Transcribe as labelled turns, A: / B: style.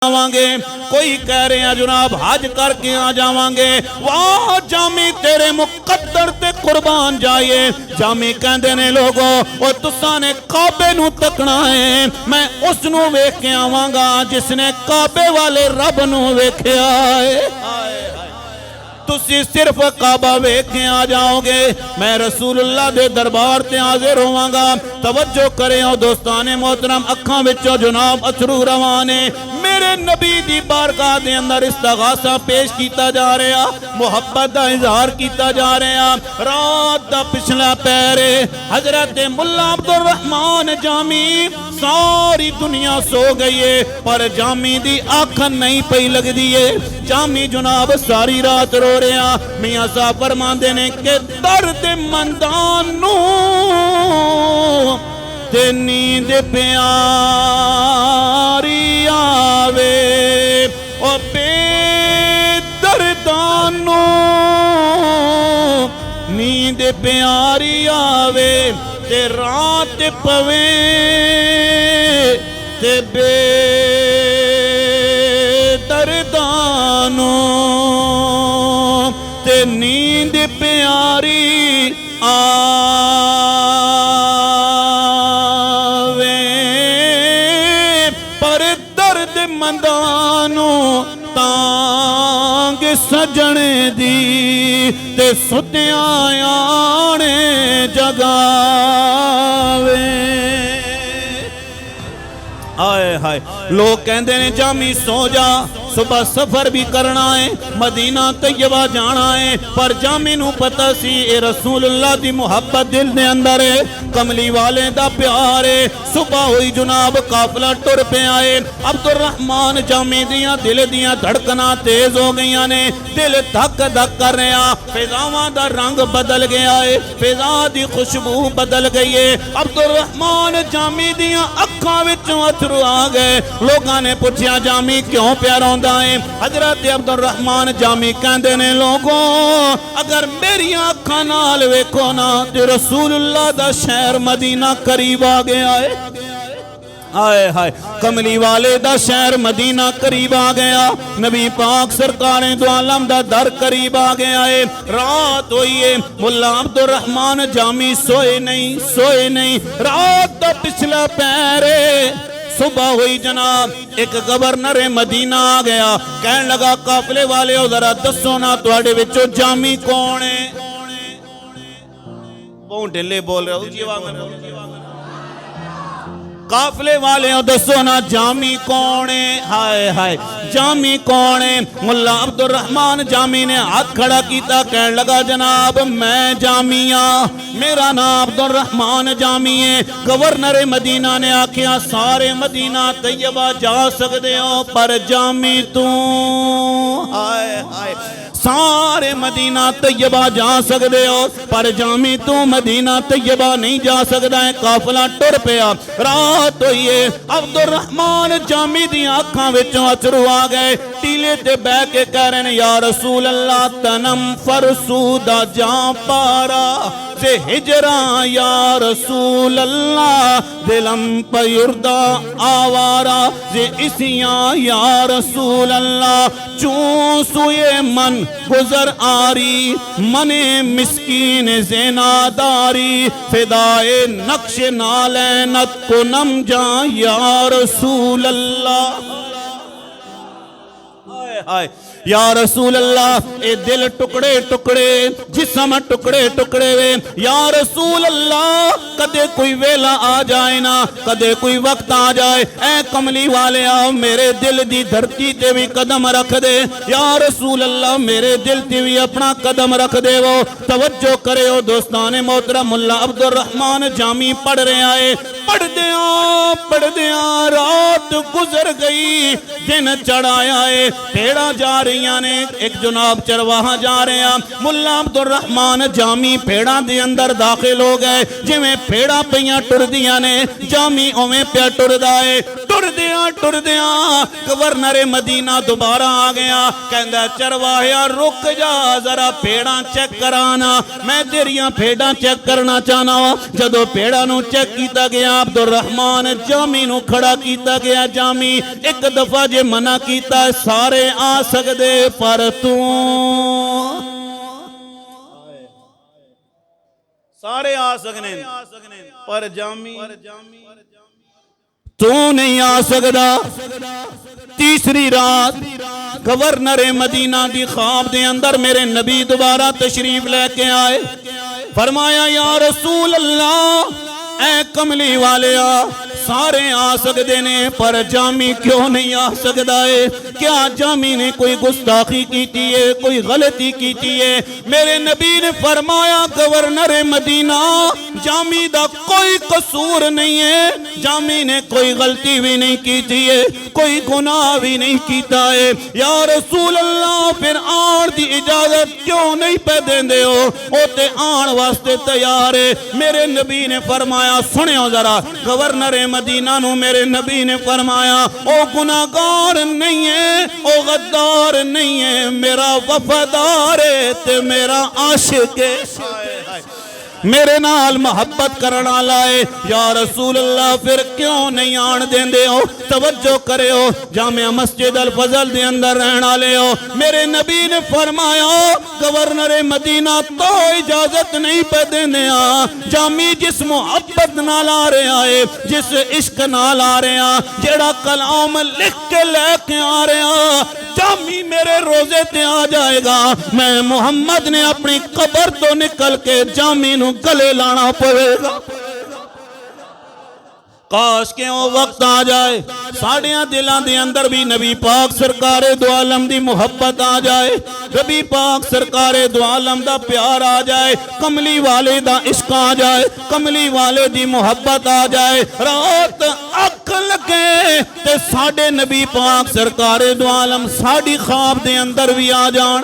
A: आवांगे, कोई कह रहे हैं जनाब हज करके आ जावांगे। वाह जामी तेरे मुकद्दर ते कुर्बान जाइए। जामी कहंदे ने लोगो ओ तुसां ने काबे नू तकना है, मैं उस नू वेख के आवांगा जिसने काबे वाले रब नू वेख्या है। तुसी सिर्फ काबा वेख के आ जाओगे, मैं रसूलुल्लाह दे दरबार ते हाजिर होवांगा। तवज्जो करेओ दोस्ताने मोहतरम, अखां विचों जनाब अथरू रवाने। मेरे नबी दी बारगाह दे अंदर इस्तगासा पेश किया जा रहा, मुहब्बत दा इजहार किया जा रहा। रात दा पिछला पैर हजरत मुल्ला अब्दुल रहमान जामी, सारी दुनिया सो गई है पर जामी दी आँख नहीं पई लगदी है। जामी जनाब सारी रात रो रहा। मियां साहब फरमांदे ने कि दर्द मंदानू ते नींद प्यारी आवे, ओ बेदर्दानू नींद प्यारी आवे, ते रात पवे ते बेदर्दानू ते नींद प्यारी आवे, पर दर्द मंदानू तांग सजने दी ते सुतिया आने जगावे। आए हाय लोग कहते ने जामी सो जा, सुबह सफर भी करना है, मदीना तैयबा जाना है। पर जामी नू पता सी ए रसूलुल्लाह दी मुहब्बत दिल दे अंदर है, कमली वाले दा प्यार है। सुबह हुई जनाब काफिला टुर पे आए। अब्दुल रहमान जामी दियां दिल दियां धड़कना तेज हो गई ने, दिल धक धक कर रहा। फिजावां दा रंग बदल गया है, फिजा दी खुशबू बदल गई है। अब्दुल रहमान जामी दियां अखां विचों अथरू आ गए। लोगों ने पूछा जामी क्यों प्यार होंदा है? हजरत अब्दुल रहमान जामी कहंदे ने लोगों अगर मेरी अखां नाल वेखो ना ते रसूलुल्लाह दा शहर मदीना करीब आ गया है। आए हाय कमली वाले दा शहर मदीना करीब आ गया, नबी पाक सरकार दो आलम दा दर करीब आ गया है। रात हुई है, मुल्ला अब्दुल रहमान जामी सोए नहीं। रात दा पिछला पैर सुबह हुई जनाब, एक गवर्नर मदीना आ गया। कहने लगा काफिले वाले हो जरा दसो ना तुहाडे विचों जामी कौन है? बहुत ढिले बोल रहे हो जी, काफिले वाले हो दसो ना जामी कौन है? हाय हाय जामी कौन है? मुल्ला अब्दुल रहमान जामी ने हाथ खड़ा किया, कहने लगा जनाब मैं जामिया, मेरा नाम अब्दुल रहमान जामी है। गवर्नर मदीना ने आखिया सारे मदीना तैयबा जा सकते हो पर जामी तू, हाय हाय सारे मदीना तैयबा जा सकते हो पर जामी तू मदीना तैयबा नहीं जा सकता है। काफिला टुर पिया। रात हुई है, अब्दुल रहमान जामी दी आंखां विचों अथरू आ गए। टीले ते बह के कह रहे हैं या रसूल अल्लाह तनम फरसूदा जा पारा से हिजरा, या रसूल अल्लाह दिलम पयुर्दा आवारा जे इसिया, या रसूल अल्लाह चूं सुए मन गुजर आरी, मने मिस्कीन ज़ेनादारी, फिदाए नक्श नालैनत को नम जा, या रसूल अल्लाह। हाय या रसूल अल्लाह ए दिल टुकड़े टुकड़े जिस्म टुकड़े टुकड़े वे। या रसूल अल्लाह कदे कोई वेला आ जाए ना, कदे कोई वक्त आ जाए, ऐ कमली वाले आओ मेरे दिल दी धरती ते भी कदम रख दे। या रसूल अल्लाह मेरे दिल ते भी अपना कदम रख दे। वो तवज्जो करे हो दोस्ताने मोहतरम, मुल्ला अब्दुल रहमान जामी पढ़ रहा है। पढ़दिया रात गुजर गई, दिन चढ़ाया है। भेड़ा जा रही ने, एक जनाब चरवाहा जा रहे हैं। मुल्ला अब्दुल रहमान जामी भेड़ा दे अंदर दाखिल हो गए। जिवें भेड़ा पईयां टुरदियां ने, जामी उवें पिया टुरदा है। टुरदियां गवर्नर मदीना दोबारा आ गया। कहंदा चरवाहिया रुक जा, जरा भेड़ा चेक कराना, मैं तेरियां भेड़ा चेक करना चाहना वा। जदों भेड़ा नूं चेक किया गया, अब्दुल रहमान जामी नूं खड़ा किया गया। जामी एक दफा जे मना किया, सारे आ सकदे पर तू सारे आ सकने पर जामी तू नहीं आ सकदा। तीसरी रात गवर्नर मदीना दी ख्वाब दे अंदर मेरे नबी दोबारा तशरीफ लेके आए। फरमाया या रसूल अल्लाह, ऐ कमली वाले सारे आ सकते ने पर जामी क्यों नहीं आ सकता है? क्या जामी ने कोई गुस्ताखी की है, कोई गलती की है? मेरे नबी ने फरमाया गवर्नर मदीना, जामी दा कोई कसूर नहीं है, जामी ने कोई गलती भी नहीं की है, कोई गुनाह भी नहीं किया है। या रसूल अल्लाह, फिर आन की इजाजत क्यों नहीं पे देंदे हो? ओ ते आन वास्ते तैयार है। मेरे नबी ने फरमाया सुनियो जरा, गवर्नर मदीना नू मेरे नबी ने फरमाया ओ गुनाहगार नहीं है, ओ गद्दार नहीं है, मेरा वफादार है ते मेरा आशिक है, मेरे नाल मोहब्बत करना लाए। या रसूल अल्लाह, फिर क्यों नहीं आन देंदे हो? तवज्जो करे हो, जामिया मस्जिद अल फजल दे अंदर रहने वाले हो। मेरे नबी ने फरमाया गवर्नर मदीना तो इजाजत नहीं पे देने। जामी जिस मोहब्बत नाल आ रहा है, जिस इश्क नाल आ रहा, जेड़ा कलाम लिख के लेके आ रहा, जामी मेरे रोजे ते आ जाएगा। मैं मोहम्मद ने अपनी कब्र तो निकल के जामी नू गले लाना पड़ेगा। काश के वो वक्त आ जाए साड़ियां दिलों के अंदर भी नबी पाक सरकारे दो आलम दी मोहब्बत आ जाए, नबी पाक सरकारे दो आलम दा प्यार आ जाए, कमली वाले दा इश्क आ जाए, कमली वाले दी मोहब्बत आ जाए। रात अख लगे ते साडे नबी पाक सरकारे दो आलम साड़ी ख्वाब दे अंदर भी आ जान।